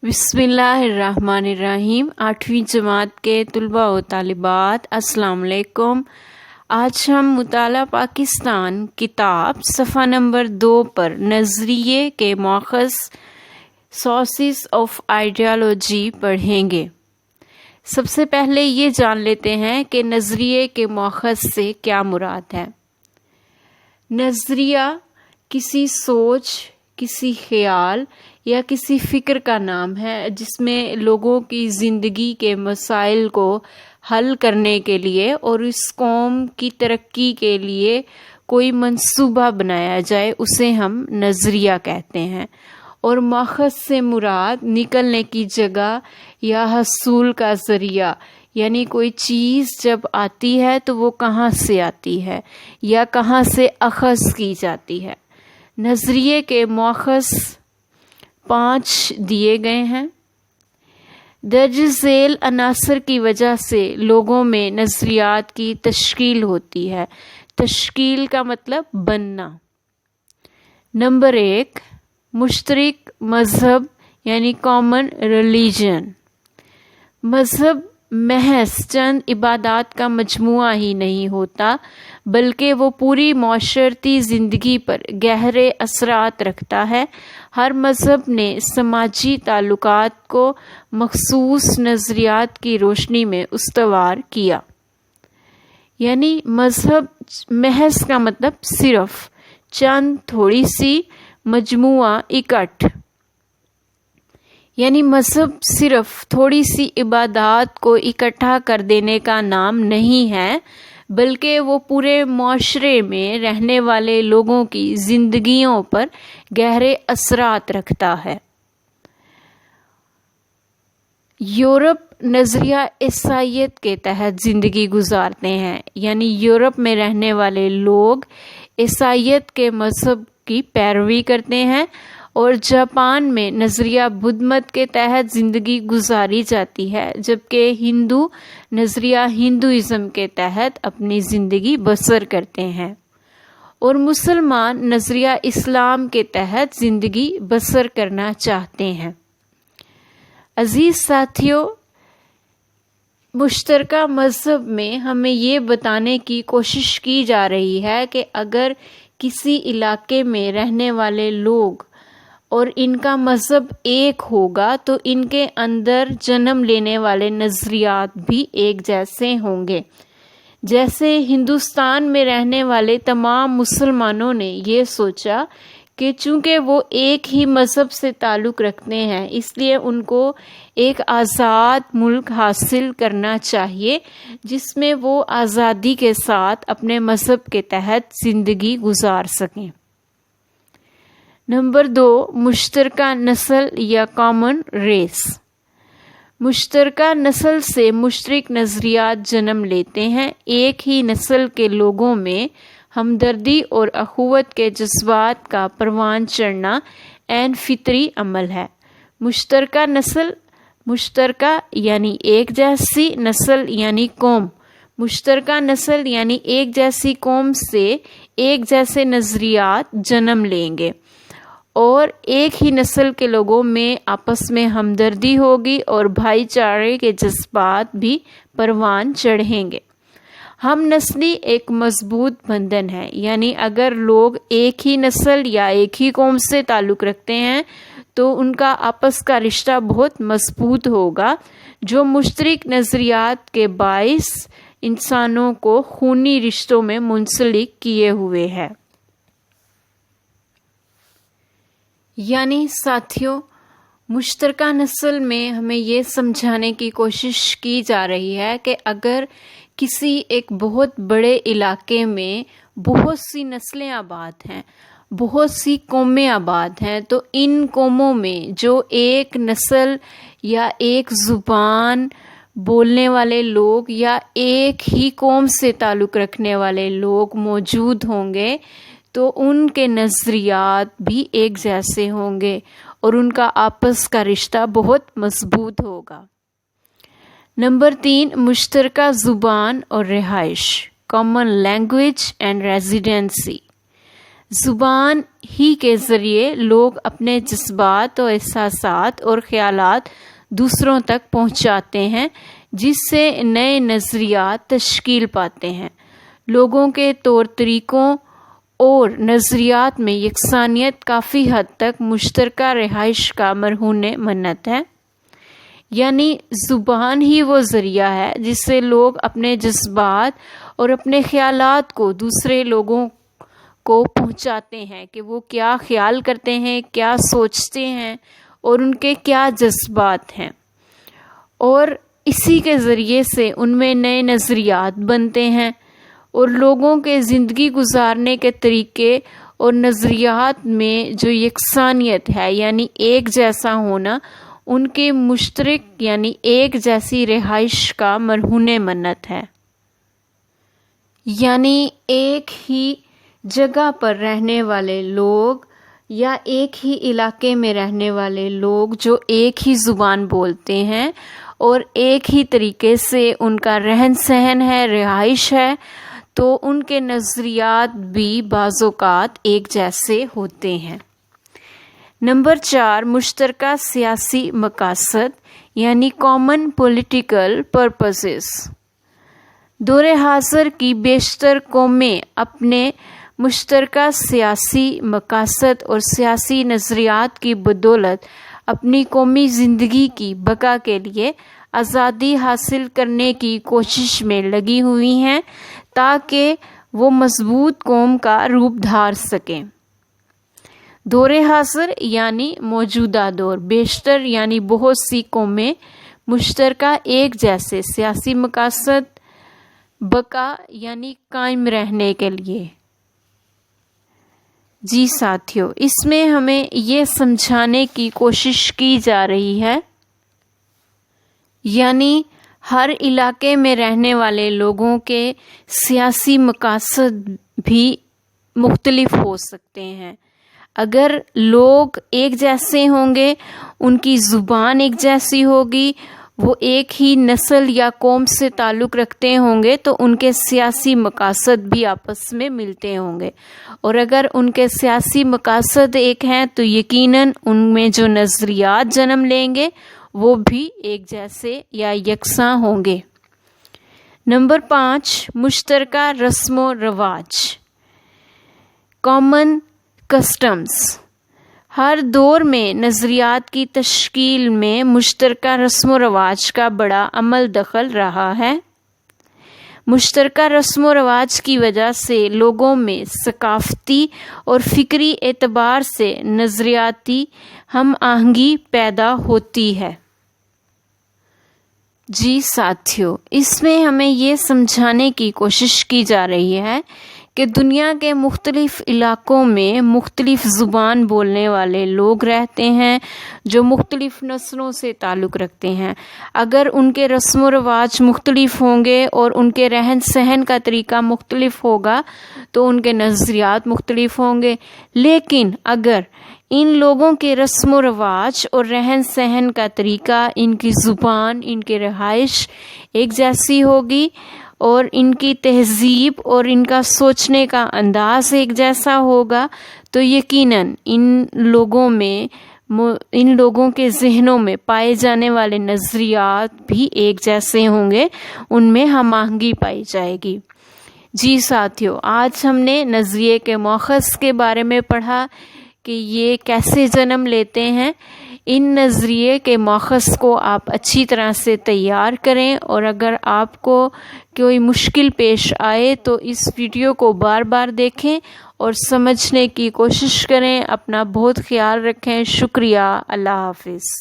بسم اللہ الرحمن الرحیم۔ 8ویں جماعت کے طلباء و طالبات السلام علیکم۔ آج ہم مطالعہ پاکستان کتاب صفحہ نمبر 2 پر نظریے کے ماخذ سورسز آف آئیڈیالوجی پڑھیں گے۔ سب سے پہلے یہ جان لیتے ہیں کہ نظریے کے ماخذ سے کیا مراد ہے۔ نظریہ کسی سوچ، کسی خیال یا کسی فکر کا نام ہے جس میں لوگوں کی زندگی کے مسائل کو حل کرنے کے لیے اور اس قوم کی ترقی کے لیے کوئی منصوبہ بنایا جائے، اسے ہم نظریہ کہتے ہیں۔ اور ماخذ سے مراد نکلنے کی جگہ یا حصول کا ذریعہ، یعنی کوئی چیز جب آتی ہے تو وہ کہاں سے آتی ہے یا کہاں سے اخذ کی جاتی ہے۔ نظریے کے ماخذ 5 دیے گئے ہیں۔ درج ذیل عناصر کی وجہ سے لوگوں میں نظریات کی تشکیل ہوتی ہے۔ تشکیل کا مطلب بننا۔ نمبر 1، مشترک مذہب یعنی کامن ریلیجن۔ مذہب محض چند عبادات کا مجموعہ ہی نہیں ہوتا، بلکہ وہ پوری معاشرتی زندگی پر گہرے اثرات رکھتا ہے۔ ہر مذہب نے سماجی تعلقات کو مخصوص نظریات کی روشنی میں استوار کیا۔ یعنی مذہب محض کا مطلب صرف چند، تھوڑی سی، مجموعہ، اکٹھ۔ یعنی مذہب صرف تھوڑی سی عبادات کو اکٹھا کر دینے کا نام نہیں ہے، بلکہ وہ پورے معاشرے میں رہنے والے لوگوں کی زندگیوں پر گہرے اثرات رکھتا ہے۔ یورپ نظریہ عیسائیت کے تحت زندگی گزارتے ہیں، یعنی یورپ میں رہنے والے لوگ عیسائیت کے مذہب کی پیروی کرتے ہیں، اور جاپان میں نظریہ بدھ مت کے تحت زندگی گزاری جاتی ہے، جبکہ ہندو نظریہ ہندوازم کے تحت اپنی زندگی بسر کرتے ہیں، اور مسلمان نظریہ اسلام کے تحت زندگی بسر کرنا چاہتے ہیں۔ عزیز ساتھیو، مشترکہ مذہب میں ہمیں یہ بتانے کی کوشش کی جا رہی ہے کہ اگر کسی علاقے میں رہنے والے لوگ اور ان کا مذہب ایک ہوگا تو ان کے اندر جنم لینے والے نظریات بھی ایک جیسے ہوں گے۔ جیسے ہندوستان میں رہنے والے تمام مسلمانوں نے یہ سوچا کہ چونکہ وہ ایک ہی مذہب سے تعلق رکھتے ہیں، اس لیے ان کو ایک آزاد ملک حاصل کرنا چاہیے جس میں وہ آزادی کے ساتھ اپنے مذہب کے تحت زندگی گزار سکیں۔ نمبر 2، مشترکہ نسل یا کامن ریس۔ مشترکہ نسل سے مشترک نظریات جنم لیتے ہیں۔ ایک ہی نسل کے لوگوں میں ہمدردی اور اخوت کے جذبات کا پروان چڑھنا عین فطری عمل ہے۔ مشترکہ نسل، مشترکہ یعنی ایک جیسی، نسل یعنی قوم۔ مشترکہ نسل یعنی ایک جیسی قوم سے ایک جیسے نظریات جنم لیں گے، اور ایک ہی نسل کے لوگوں میں آپس میں ہمدردی ہوگی اور بھائی چارے کے جذبات بھی پروان چڑھیں گے۔ ہم نسلی ایک مضبوط بندھن ہے، یعنی اگر لوگ ایک ہی نسل یا ایک ہی قوم سے تعلق رکھتے ہیں تو ان کا آپس کا رشتہ بہت مضبوط ہوگا، جو مشترک نظریات کے باعث انسانوں کو خونی رشتوں میں منسلک کیے ہوئے ہے۔ یعنی ساتھیوں، مشترکہ نسل میں ہمیں یہ سمجھانے کی کوشش کی جا رہی ہے کہ اگر کسی ایک بہت بڑے علاقے میں بہت سی نسلیں آباد ہیں، بہت سی قومیں آباد ہیں، تو ان قوموں میں جو ایک نسل یا ایک زبان بولنے والے لوگ یا ایک ہی قوم سے تعلق رکھنے والے لوگ موجود ہوں گے تو ان کے نظریات بھی ایک جیسے ہوں گے اور ان کا آپس کا رشتہ بہت مضبوط ہوگا۔ نمبر 3، مشترکہ زبان اور رہائش، کامن لینگویج اینڈ ریزیڈنسی۔ زبان ہی کے ذریعے لوگ اپنے جذبات اور احساسات اور خیالات دوسروں تک پہنچاتے ہیں، جس سے نئے نظریات تشکیل پاتے ہیں۔ لوگوں کے طور طریقوں اور نظریات میں یکسانیت کافی حد تک مشترکہ رہائش کا مرہون منت ہے، یعنی زبان ہی وہ ذریعہ ہے جس سے لوگ اپنے جذبات اور اپنے خیالات کو دوسرے لوگوں کو پہنچاتے ہیں کہ وہ کیا خیال کرتے ہیں، کیا سوچتے ہیں اور ان کے کیا جذبات ہیں، اور اسی کے ذریعے سے ان میں نئے نظریات بنتے ہیں، اور لوگوں کے زندگی گزارنے کے طریقے اور نظریات میں جو یکسانیت ہے یعنی ایک جیسا ہونا، ان کے مشترک یعنی ایک جیسی رہائش کا مرہون منت ہے، یعنی ایک ہی جگہ پر رہنے والے لوگ یا ایک ہی علاقے میں رہنے والے لوگ جو ایک ہی زبان بولتے ہیں اور ایک ہی طریقے سے ان کا رہن سہن ہے، رہائش ہے، تو ان کے نظریات بھی بعض اوقات ایک جیسے ہوتے ہیں۔ نمبر 4، مشترکہ سیاسی مقاصد یعنی کامن پولیٹیکل پرپسز۔ دور حاضر کی بیشتر قومیں اپنے مشترکہ سیاسی مقاصد اور سیاسی نظریات کی بدولت اپنی قومی زندگی کی بقا کے لیے آزادی حاصل کرنے کی کوشش میں لگی ہوئی ہیں تاکہ وہ مضبوط قوم کا روپ دھار سکیں۔ دور حاضر یعنی موجودہ دور، بیشتر یعنی بہت سی قومیں مشترکہ ایک جیسے سیاسی مقاصد، بقا یعنی قائم رہنے کے لیے۔ جی ساتھیو، اس میں ہمیں یہ سمجھانے کی کوشش کی جا رہی ہے، یعنی ہر علاقے میں رہنے والے لوگوں کے سیاسی مقاصد بھی مختلف ہو سکتے ہیں۔ اگر لوگ ایک جیسے ہوں گے، ان کی زبان ایک جیسی ہوگی، وہ ایک ہی نسل یا قوم سے تعلق رکھتے ہوں گے تو ان کے سیاسی مقاصد بھی آپس میں ملتے ہوں گے، اور اگر ان کے سیاسی مقاصد ایک ہیں تو یقیناً ان میں جو نظریات جنم لیں گے وہ بھی ایک جیسے یا یکساں ہوں گے۔ نمبر 5، مشترکہ رسم و رواج، کامن کسٹمز۔ ہر دور میں نظریات کی تشکیل میں مشترکہ رسم و رواج کا بڑا عمل دخل رہا ہے۔ مشترکہ رسم و رواج کی وجہ سے لوگوں میں ثقافتی اور فکری اعتبار سے نظریاتی ہم آہنگی پیدا ہوتی ہے۔ جی ساتھیو، اس میں ہمیں یہ سمجھانے کی کوشش کی جا رہی ہے کہ دنیا کے مختلف علاقوں میں مختلف زبان بولنے والے لوگ رہتے ہیں جو مختلف نسلوں سے تعلق رکھتے ہیں۔ اگر ان کے رسم و رواج مختلف ہوں گے اور ان کے رہن سہن کا طریقہ مختلف ہوگا تو ان کے نظریات مختلف ہوں گے، لیکن اگر ان لوگوں کے رسم و رواج اور رہن سہن کا طریقہ، ان کی زبان، ان کی رہائش ایک جیسی ہوگی اور ان کی تہذیب اور ان کا سوچنے کا انداز ایک جیسا ہوگا تو یقیناً ان لوگوں کے ذہنوں میں پائے جانے والے نظریات بھی ایک جیسے ہوں گے، ان میں ہم آہنگی پائی جائے گی۔ جی ساتھیو، آج ہم نے نظریے کے ماخذ کے بارے میں پڑھا کہ یہ کیسے جنم لیتے ہیں۔ ان نظریے کے ماخذ کو آپ اچھی طرح سے تیار کریں، اور اگر آپ کو کوئی مشکل پیش آئے تو اس ویڈیو کو بار بار دیکھیں اور سمجھنے کی کوشش کریں۔ اپنا بہت خیال رکھیں۔ شکریہ۔ اللہ حافظ۔